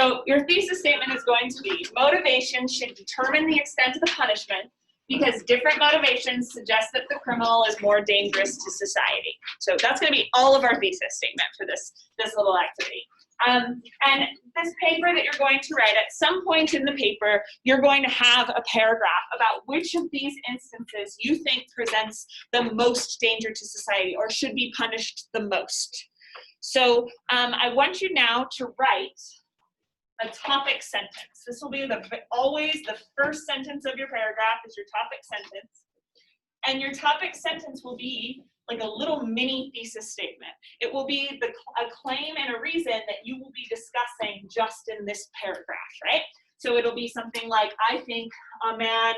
So your thesis statement is going to be, motivation should determine the extent of the punishment because different motivations suggest that the criminal is more dangerous to society. So that's going to be all of our thesis statement for this little activity. And this paper that you're going to write, at some point in the paper, you're going to have a paragraph about which of these instances you think presents the most danger to society or should be punished the most. So I want you now to write a topic sentence. This will be always the first sentence of your paragraph is your topic sentence. And your topic sentence will be like a little mini thesis statement. It will be a claim and a reason that you will be discussing just in this paragraph, right? So it'll be something like, I think a man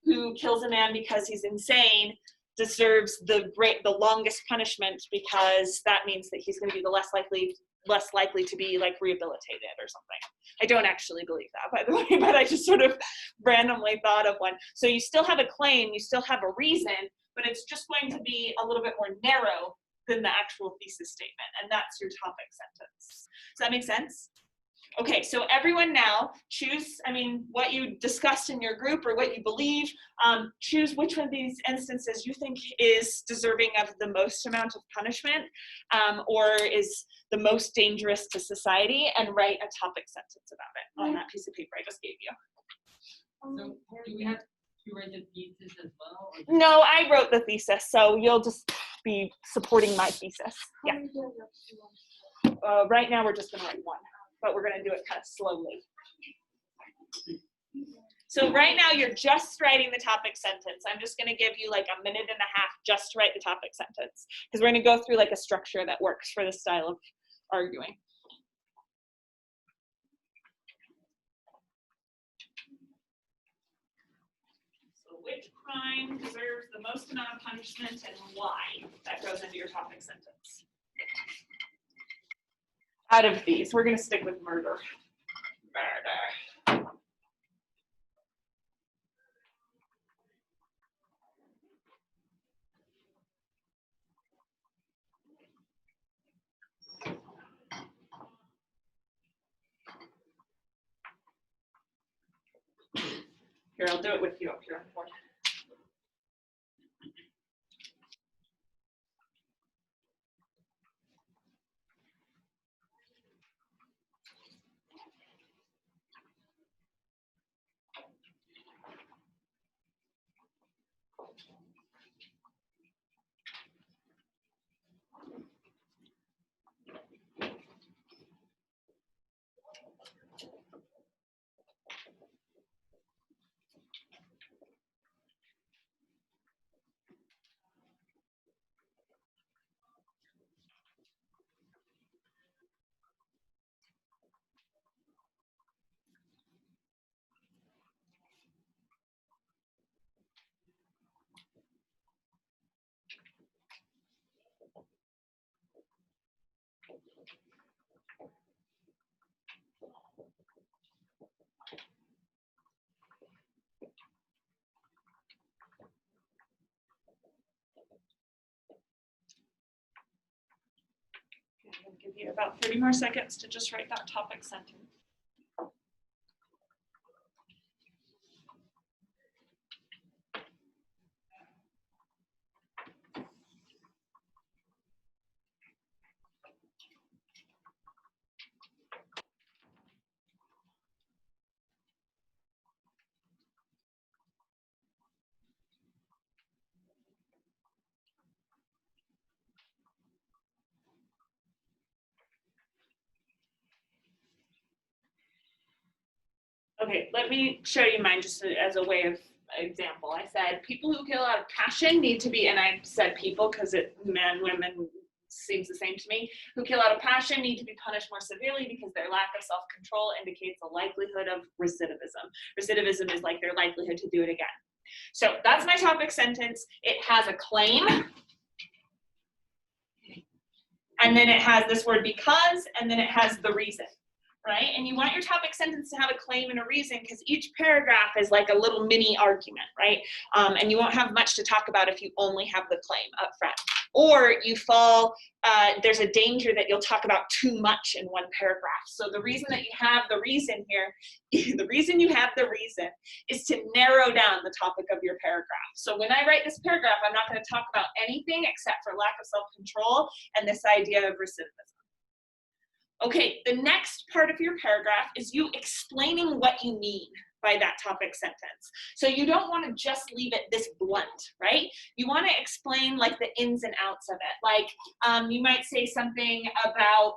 who kills a man because he's insane deserves the longest punishment because that means that he's going to be the less likely to be like rehabilitated or something. I don't actually believe that, by the way, but I just sort of randomly thought of one. So you still have a claim, you still have a reason, but it's just going to be a little bit more narrow than the actual thesis statement, and that's your topic sentence. Does that make sense? Okay, so everyone now choose, what you discussed in your group or what you believe, choose which one of these instances you think is deserving of the most amount of punishment or is the most dangerous to society, and write a topic sentence about it on that piece of paper I just gave you. So do we have to write the thesis as well? No, I wrote the thesis, so you'll just be supporting my thesis. Yeah. Right now we're just going to write one, but we're going to do it kind of slowly. So right now you're just writing the topic sentence. I'm just going to give you like a minute and a half just to write the topic sentence, because we're going to go through like a structure that works for this style of arguing. So which crime deserves the most amount of punishment and why? That goes into your topic sentence. Out of these, we're going to stick with murder. Murder. Here, I'll do it with you up here on the board. I'm going to give you about 30 more seconds to just write that topic sentence. Okay, let me show you mine just as a way of example. I said people who kill out of passion need to be, and I said people because men, women seems the same to me, who kill out of passion need to be punished more severely because their lack of self-control indicates a likelihood of recidivism. Recidivism is like their likelihood to do it again. So that's my topic sentence. It has a claim. And then it has this word because, and then it has the reason. Right? And you want your topic sentence to have a claim and a reason because each paragraph is like a little mini argument, right? And you won't have much to talk about if you only have the claim up front. or you fall, there's a danger that you'll talk about too much in one paragraph. So the reason that you have the reason here, the reason you have the reason is to narrow down the topic of your paragraph. So when I write this paragraph, I'm not going to talk about anything except for lack of self-control and this idea of recidivism. Okay, the next part of your paragraph is you explaining what you mean by that topic sentence. So you don't want to just leave it this blunt, right? You want to explain like the ins and outs of it. Like you might say something about,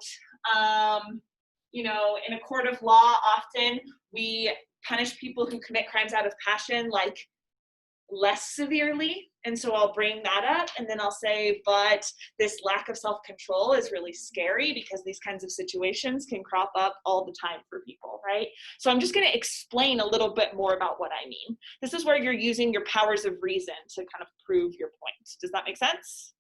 you know, in a court of law, often we punish people who commit crimes out of passion, like less severely. And so I'll bring that up and then I'll say, but this lack of self-control is really scary because these kinds of situations can crop up all the time for people, right? So I'm just going to explain a little bit more about what I mean. This is where you're using your powers of reason to kind of prove your point. Does that make sense?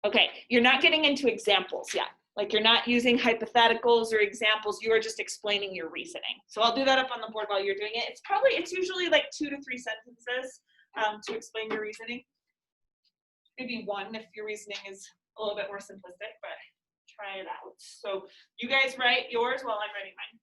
Okay, you're not getting into examples yet. Like you're not using hypotheticals or examples, you are just explaining your reasoning. So I'll do that up on the board while you're doing it. It's usually like 2 to 3 sentences to explain your reasoning. Maybe 1 if your reasoning is a little bit more simplistic, but try it out. So you guys write yours while I'm writing mine.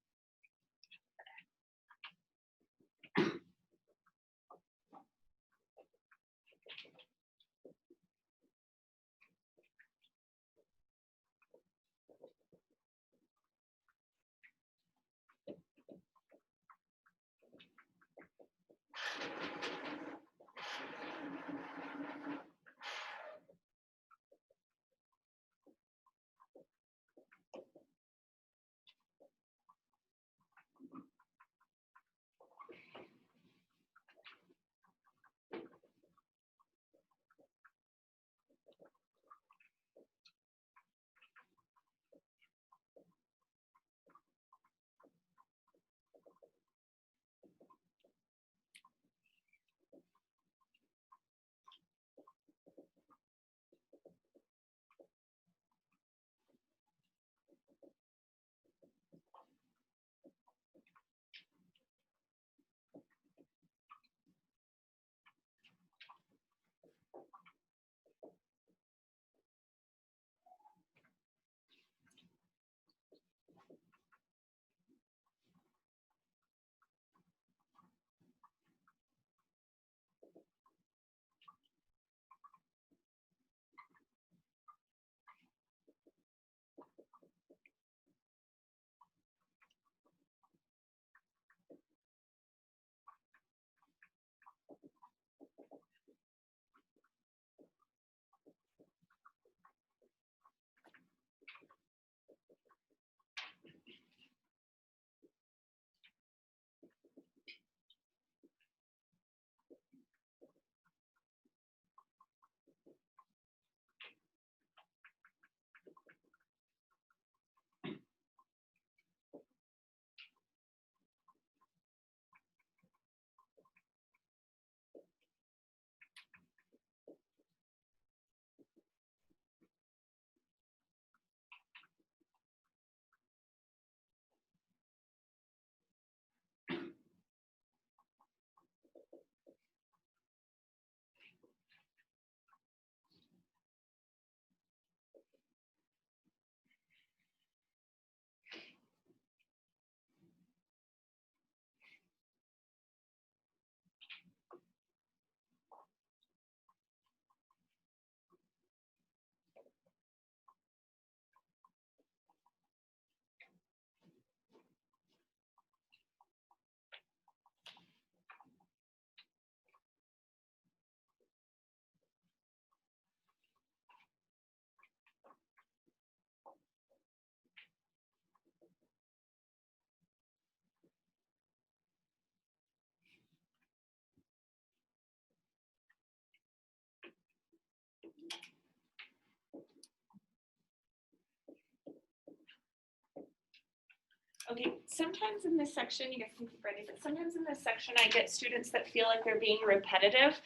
Okay, sometimes in this section, you guys can keep ready, but sometimes in this section, I get students that feel like they're being repetitive.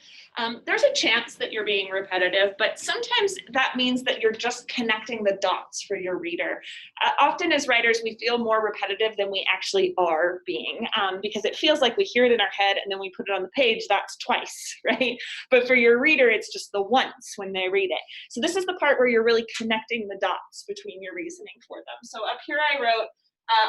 There's a chance that you're being repetitive, but sometimes that means that you're just connecting the dots for your reader. Often as writers, we feel more repetitive than we actually are being, because it feels like we hear it in our head and then we put it on the page, that's twice, right? But for your reader, it's just the once when they read it. So this is the part where you're really connecting the dots between your reasoning for them. So up here I wrote,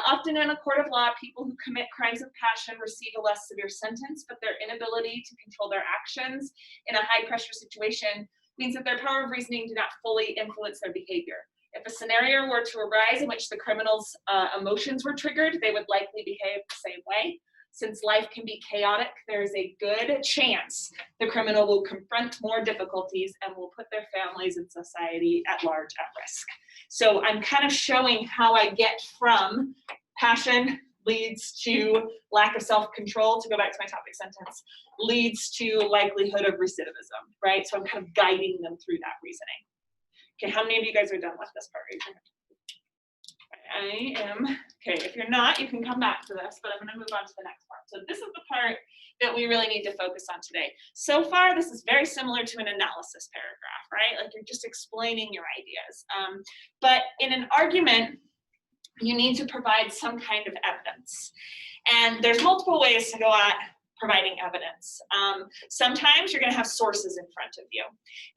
often in a court of law, people who commit crimes of passion receive a less severe sentence, but their inability to control their actions in a high-pressure situation means that their power of reasoning do not fully influence their behavior. If a scenario were to arise in which the criminal's emotions were triggered, they would likely behave the same way. Since life can be chaotic, there is a good chance the criminal will confront more difficulties and will put their families and society at large at risk. So I'm kind of showing how I get from passion leads to lack of self-control, to go back to my topic sentence, leads to likelihood of recidivism, right? So I'm kind of guiding them through that reasoning. Okay, how many of you guys are done with this part? Raise your hand. I am. Okay, if you're not, you can come back to this, but I'm going to move on to the next part. So this is the part that we really need to focus on today. So far, this is very similar to an analysis paragraph, right? Like you're just explaining your ideas. But in an argument, you need to provide some kind of evidence. And there's multiple ways to go at providing evidence. Sometimes you're going to have sources in front of you,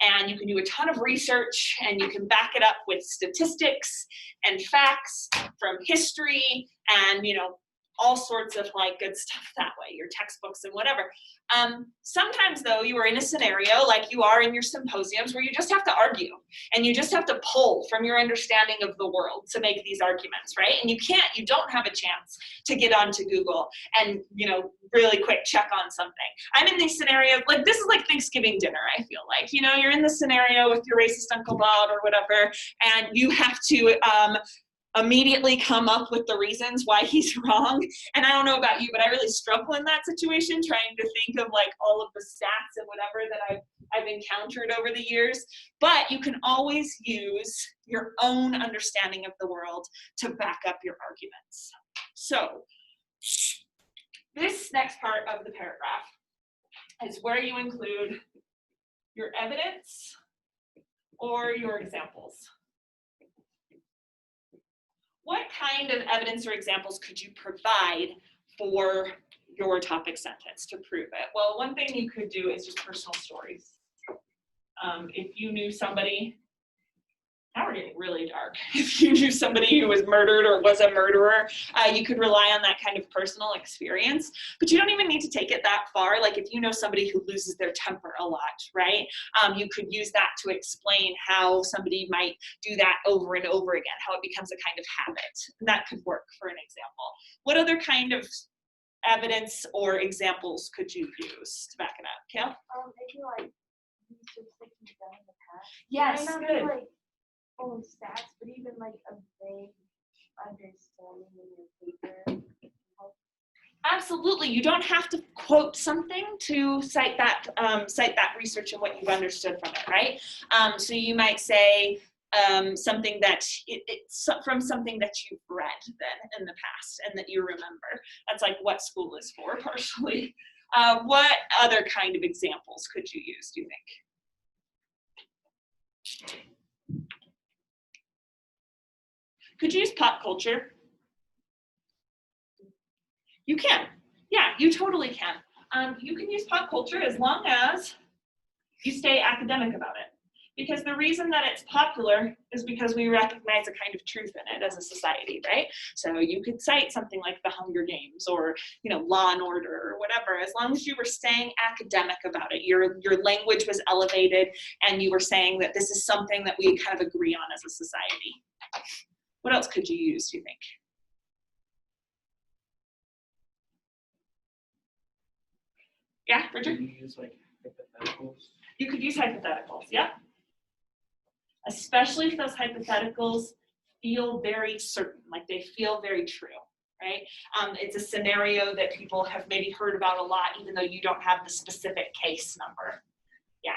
and you can do a ton of research and you can back it up with statistics and facts from history and, you know, all sorts of like good stuff that way, your textbooks and whatever. Sometimes though, you are in a scenario like you are in your symposiums where you just have to argue and you just have to pull from your understanding of the world to make these arguments, right? And you don't have a chance to get onto Google and, you know, really quick check on something. I'm in these scenarios, like this is like Thanksgiving dinner, I feel like, you know, you're in the scenario with your racist Uncle Bob or whatever, and you have to, immediately come up with the reasons why he's wrong. And I don't know about you, but I really struggle in that situation, trying to think of like all of the stats and whatever that I've encountered over the years. But you can always use your own understanding of the world to back up your arguments. So this next part of the paragraph is where you include your evidence or your examples. What kind of evidence or examples could you provide for your topic sentence to prove it? Well, one thing you could do is just personal stories. If you knew somebody, now we're getting really dark. If you knew somebody who was murdered or was a murderer, you could rely on that kind of personal experience. But you don't even need to take it that far. Like if you know somebody who loses their temper a lot, right? You could use that to explain how somebody might do that over and over again, how it becomes a kind of habit. And that could work for an example. What other kind of evidence or examples could you use to back it up? Kale? Maybe like research that you've done in the past. Yes, Might not good. be like full of stats, but even like a vague understanding in your paper. Absolutely, you don't have to quote something to cite that research and what you've understood from it, right? So you might say something that it's from something that you've read then in the past and that you remember. That's like what school is for, partially. What other kind of examples could you use, do you think? Could you use pop culture? You can. Yeah, you totally can. You can use pop culture as long as you stay academic about it. Because the reason that it's popular is because we recognize a kind of truth in it as a society, right? So you could cite something like The Hunger Games or, you know, Law and Order or whatever, as long as you were staying academic about it. Your language was elevated and you were saying that this is something that we kind of agree on as a society. What else could you use, do you think? Yeah, Richard? Can you use like hypotheticals? You could use hypotheticals, yeah. Especially if those hypotheticals feel very certain, like they feel very true, right? It's a scenario that people have maybe heard about a lot, even though you don't have the specific case number. Yeah.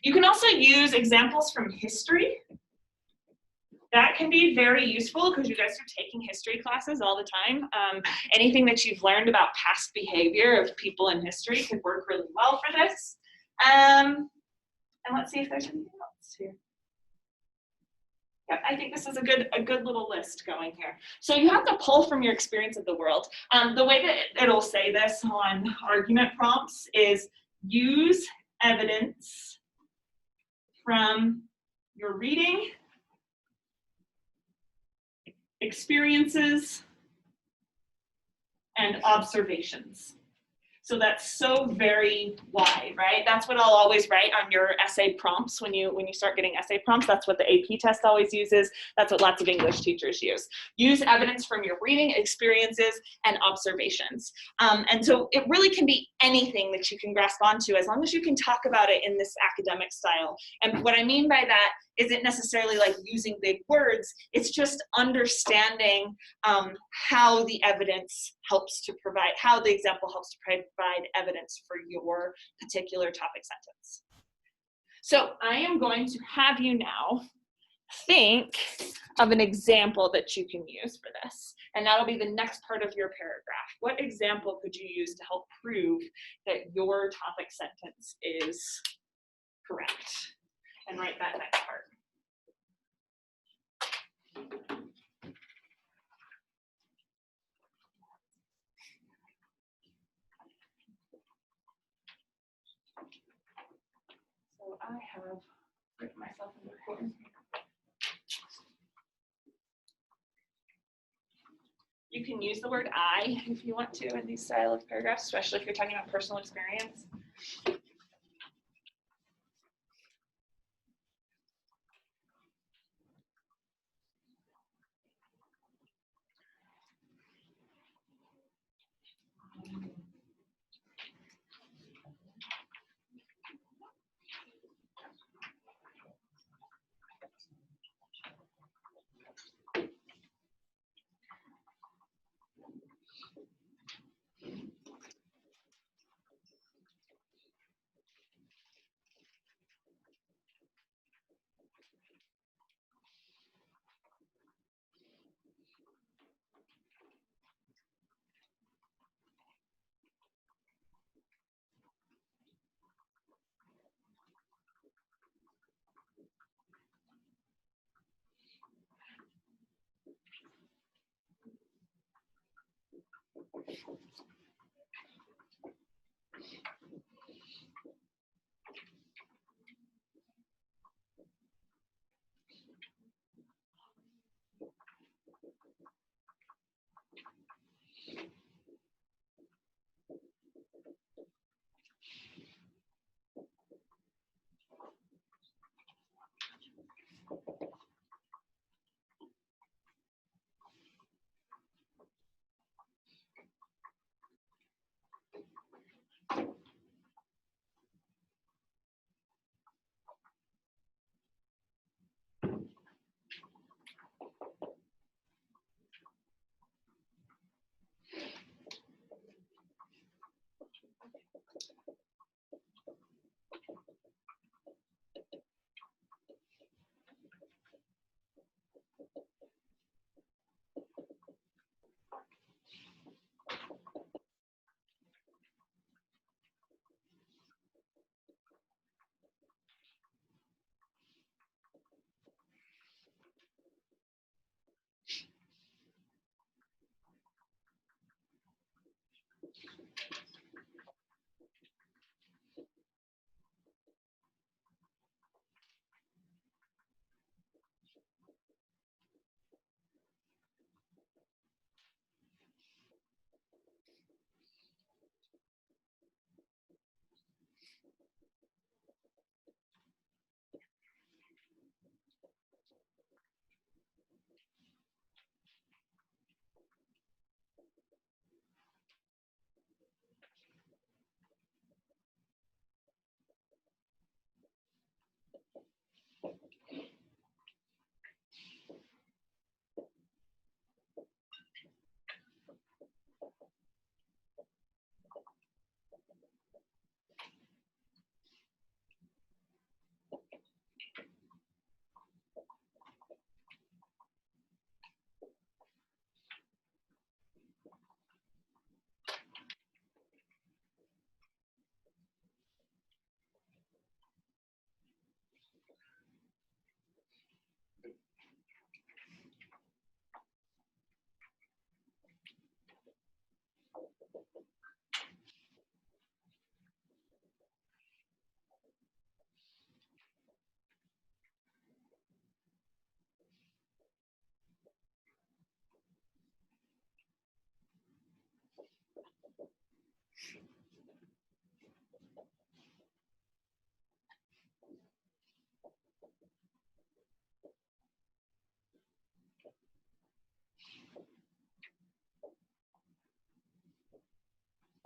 You can also use examples from history. that can be very useful because you guys are taking history classes all the time. Anything that you've learned about past behavior of people in history could work really well for this. And let's see if there's anything else here. Yep, I think this is a good little list going here. So you have to pull from your experience of the world. The way that it'll say this on argument prompts is use evidence from your reading, experiences, and observations. So that's so very wide, right? That's what I'll always write on your essay prompts when you start getting essay prompts. That's what the AP test always uses. That's what lots of English teachers use. Use evidence from your reading, experiences, and observations. And so it really can be anything that you can grasp onto as long as you can talk about it in this academic style. And what I mean by that isn't necessarily like using big words. It's just understanding how the evidence helps to provide, how the example helps to provide evidence for your particular topic sentence. So I am going to have you now think of an example that you can use for this. And that'll be the next part of your paragraph. What example could you use to help prove that your topic sentence is correct? And write that next part. So I have written myself in the corner. You can use the word I if you want to in these style of paragraphs, especially if you're talking about personal experience.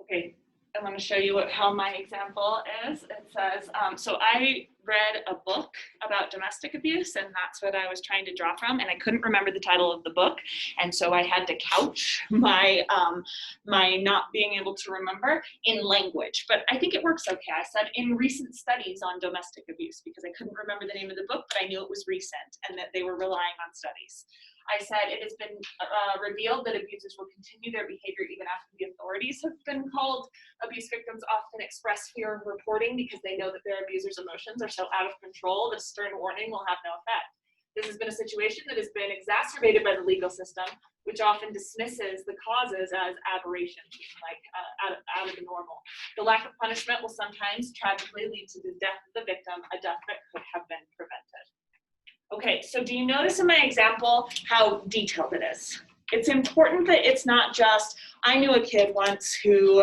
Okay, I want to show you how my example is. It says, so I read a book about domestic abuse, and that's what I was trying to draw from, and I couldn't remember the title of the book, and so I had to couch my my not being able to remember in language. But I think it works okay. I said in recent studies on domestic abuse because I couldn't remember the name of the book, but I knew it was recent and that they were relying on studies. I said it has been revealed that abusers will continue their behavior even after the authorities have been called. Abuse victims often express fear of reporting because they know that their abuser's emotions are so out of control that a stern warning will have no effect. This has been a situation that has been exacerbated by the legal system, which often dismisses the causes as aberrations, like out of the normal. The lack of punishment will sometimes tragically lead to the death of the victim, a death that could have been prevented. Okay, so do you notice in my example how detailed it is? It's important that it's not just, I knew a kid once who,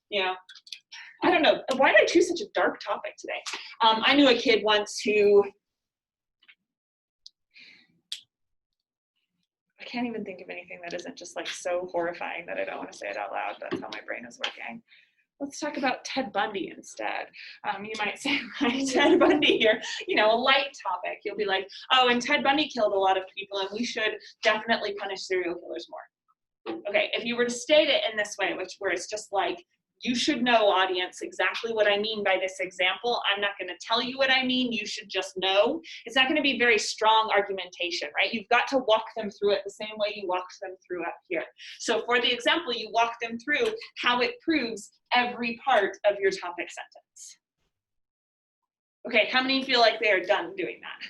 you know, I don't know, why did I choose such a dark topic today? I knew a kid once who, I can't even think of anything that isn't just like so horrifying that I don't want to say it out loud. That's how my brain is working. Let's talk about Ted Bundy instead. You might say, right, Ted Bundy here, you know, a light topic. You'll be like, oh, and Ted Bundy killed a lot of people and we should definitely punish serial killers more. Okay, if you were to state it in this way, where it's just like, you should know, audience, exactly what I mean by this example. I'm not going to tell you what I mean. You should just know. It's not going to be very strong argumentation, right? You've got to walk them through it the same way you walked them through up here. So for the example, you walk them through how it proves every part of your topic sentence. Okay, how many feel like they are done doing that?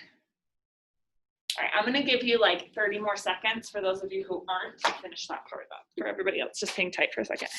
All right, I'm going to give you like 30 more seconds for those of you who aren't to finish that part up. For everybody else, just hang tight for a second.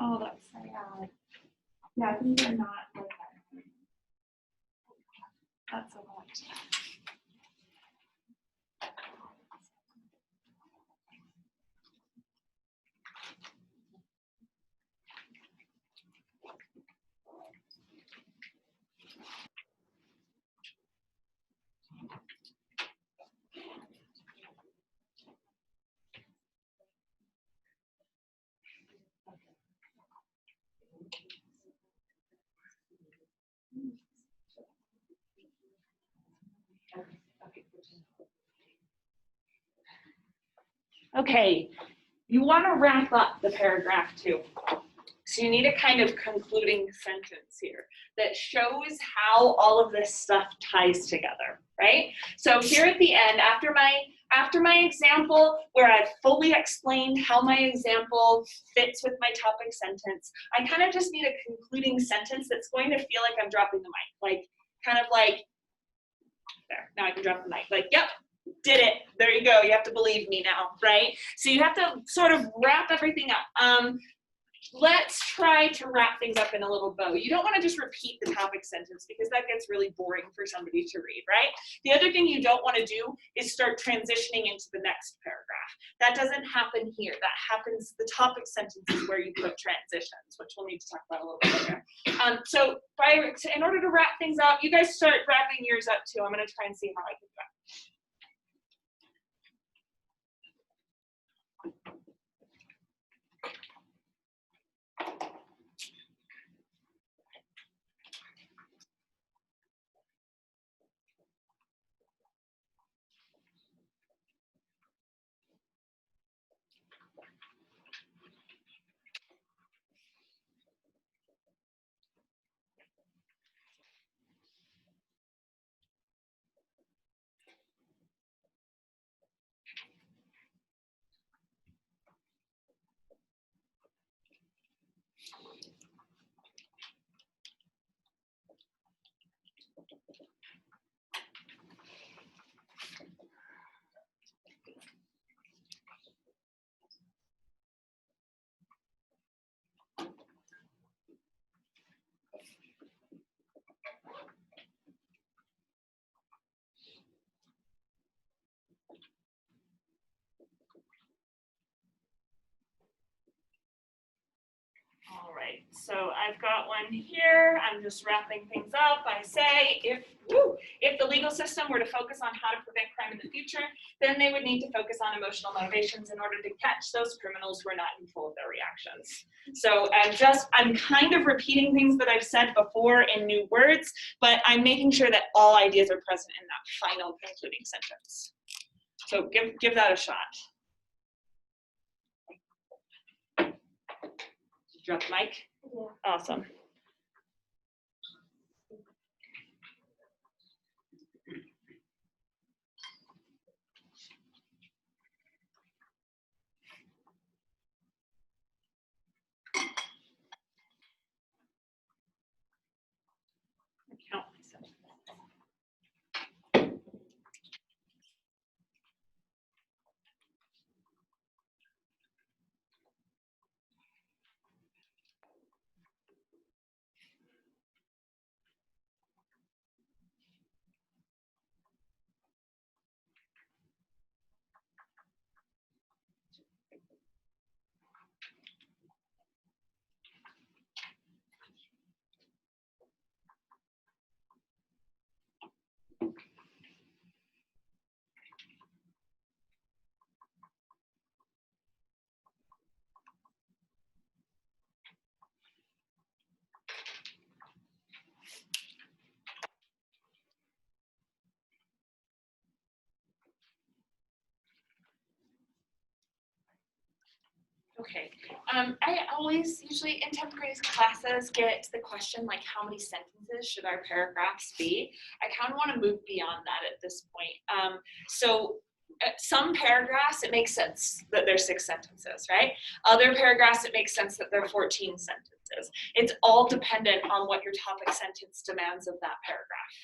Oh, that's sad. Yeah, these are not like that. That's a lot. Okay, you want to wrap up the paragraph too. So you need a kind of concluding sentence here that shows how all of this stuff ties together, right? So here at the end, after my example, where I've fully explained how my example fits with my topic sentence, I kind of just need a concluding sentence that's going to feel like I'm dropping the mic, like kind of like, There, now I can drop the mic. Like, yep, did it. There you go. You have to believe me now, right? So you have to sort of wrap everything up. Let's try to wrap things up in a little bow. You don't want to just repeat the topic sentence because that gets really boring for somebody to read, right? The other thing you don't want to do is start transitioning into the next paragraph. That doesn't happen here. That happens, the topic sentence is where you put transitions, which we'll need to talk about a little bit later. So in order to wrap things up, you guys start wrapping yours up too. I'm going to try and see how I can do that. All right, so I've got one here. I'm just wrapping things up. I say if the legal system were to focus on how to prevent crime in the future, then they would need to focus on emotional motivations in order to catch those criminals who are not in control of their reactions. So I'm kind of repeating things that I've said before in new words, but I'm making sure that all ideas are present in that final concluding sentence. So give that a shot. Drop the mic? Yeah. Awesome. Count myself. Okay, I always usually in 10th grade classes get the question like how many sentences should our paragraphs be? I kind of want to move beyond that at this point. So some paragraphs it makes sense that there's 6 sentences, right? Other paragraphs it makes sense that there are 14 sentences. It's all dependent on what your topic sentence demands of that paragraph.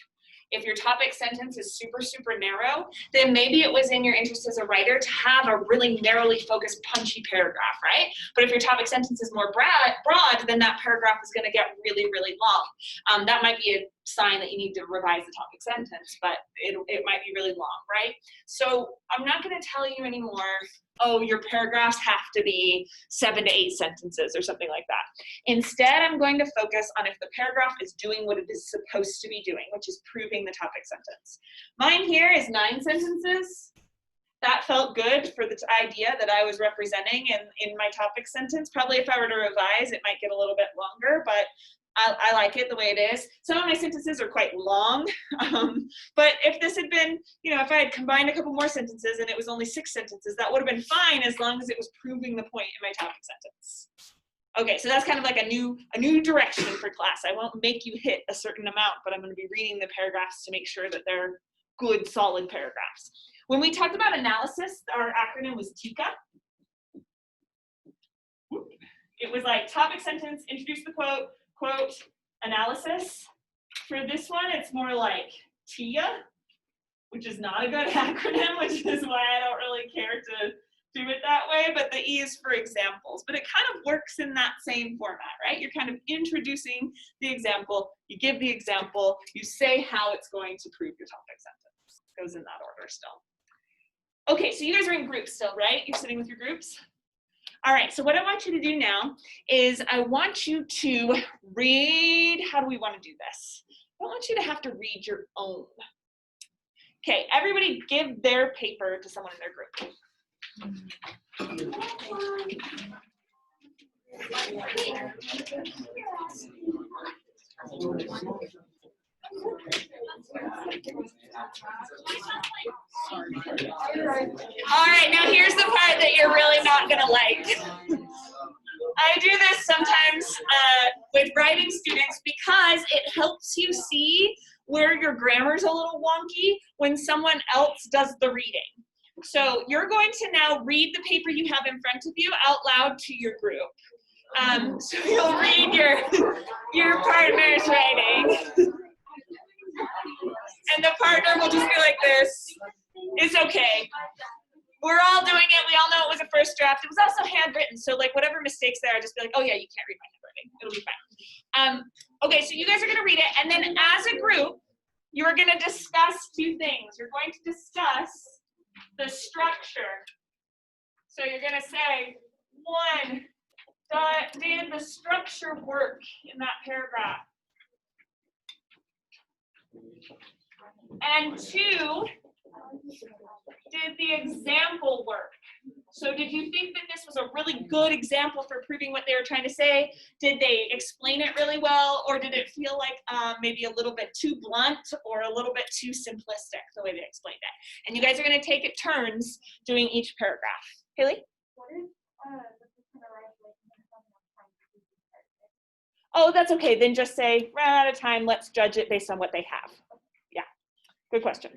If your topic sentence is super, super narrow, then maybe it was in your interest as a writer to have a really narrowly focused, punchy paragraph, right? But if your topic sentence is more broad, then that paragraph is going to get really, really long. That might be a sign that you need to revise the topic sentence, but it might be really long, right? So I'm not going to tell you anymore, oh, your paragraphs have to be 7 to 8 sentences or something like that. Instead, I'm going to focus on if the paragraph is doing what it is supposed to be doing, which is proving the topic sentence. Mine here is 9 sentences. That felt good for the idea that I was representing in my topic sentence. Probably if I were to revise, it might get a little bit longer, but I like it the way it is. Some of my sentences are quite long, but if this had been, if I had combined a couple more sentences and it was only 6 sentences, that would have been fine as long as it was proving the point in my topic sentence. Okay, so that's kind of like a new direction for class. I won't make you hit a certain amount, but I'm going to be reading the paragraphs to make sure that they're good, solid paragraphs. When we talked about analysis, our acronym was TICA. It was like topic sentence, introduce the quote, analysis. For this one, it's more like TIA, which is not a good acronym, which is why I don't really care to do it that way, but the E is for examples. But it kind of works in that same format, right? You're kind of introducing the example, you give the example, you say how it's going to prove your topic sentence. It goes in that order still. Okay, so you guys are in groups still, right? You're sitting with your groups? All right, so what I want you to do now is I want you to read, how do we want to do this? I want you to have to read your own. Okay, everybody give their paper to someone in their group. All right, now here's the part that you're really not gonna like. I do this sometimes with writing students because it helps you see where your grammar's a little wonky when someone else does the reading. So you're going to now read the paper you have in front of you out loud to your group. So you'll read your partner's writing. And the partner will just be like this. It's okay. We're all doing it. We all know it was a first draft. It was also handwritten. So like whatever mistakes there, I just be like, oh yeah, you can't read my handwriting. It'll be fine. Okay, so you guys are gonna read it. And then as a group, you're gonna discuss two things. You're going to discuss the structure. So you're gonna say, one, did the structure work in that paragraph? And two, did the example work? So did you think that this was a really good example for proving what they were trying to say? Did they explain it really well? Or did it feel like maybe a little bit too blunt or a little bit too simplistic the way they explained it? And you guys are gonna take it turns doing each paragraph. Haley? What if the person arrives like we don't have enough time to do this perfect? Oh, that's okay. Then just say, ran out of time, let's judge it based on what they have. Yeah, good question.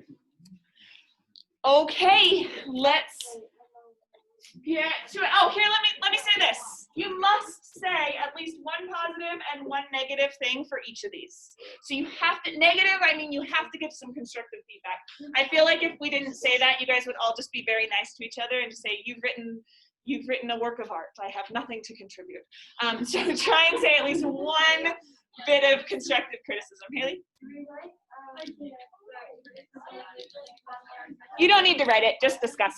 Okay, let's get to it. Oh, here, let me say this. You must say at least one positive and one negative thing for each of these. So you have to, negative, I mean, you have to give some constructive feedback. I feel like if we didn't say that, you guys would all just be very nice to each other and just say, you've written a work of art. I have nothing to contribute. So try and say at least one bit of constructive criticism. Haley? You don't need to write it, just discuss.